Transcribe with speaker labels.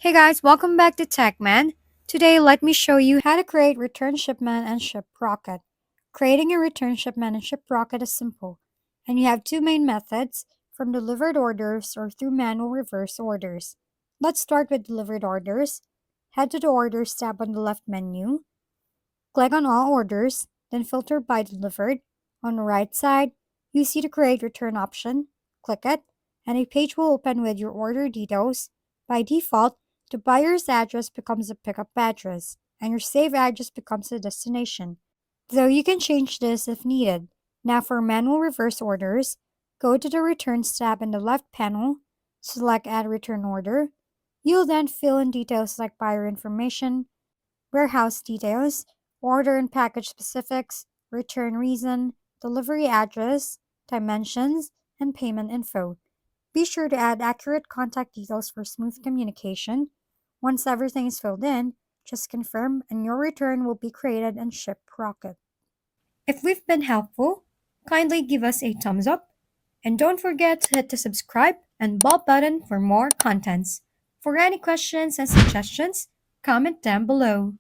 Speaker 1: Hey guys, welcome back to TechMan. Today, let me show you how to create return shipment and Shiprocket. Creating a return shipment and Shiprocket is simple, and you have two main methods, from delivered orders or through manual reverse orders. Let's start with delivered orders. Head to the Orders tab on the left menu, click on All Orders, then filter by Delivered. On the right side, you see the Create Return option. Click it, and a page will open with your order details. By default, the buyer's address becomes a pickup address, and your save address becomes the destination, though you can change this if needed. Now for manual reverse orders, go to the Returns tab in the left panel, select Add Return Order. You'll then fill in details like buyer information, warehouse details, order and package specifics, return reason, delivery address, dimensions, and payment info. Be sure to add accurate contact details for smooth communication. Once everything is filled in, just confirm and your return will be created and shipped Rocket. If we've been helpful, kindly give us a thumbs up and don't forget to hit the subscribe and bell button for more contents. For any questions and suggestions, comment down below.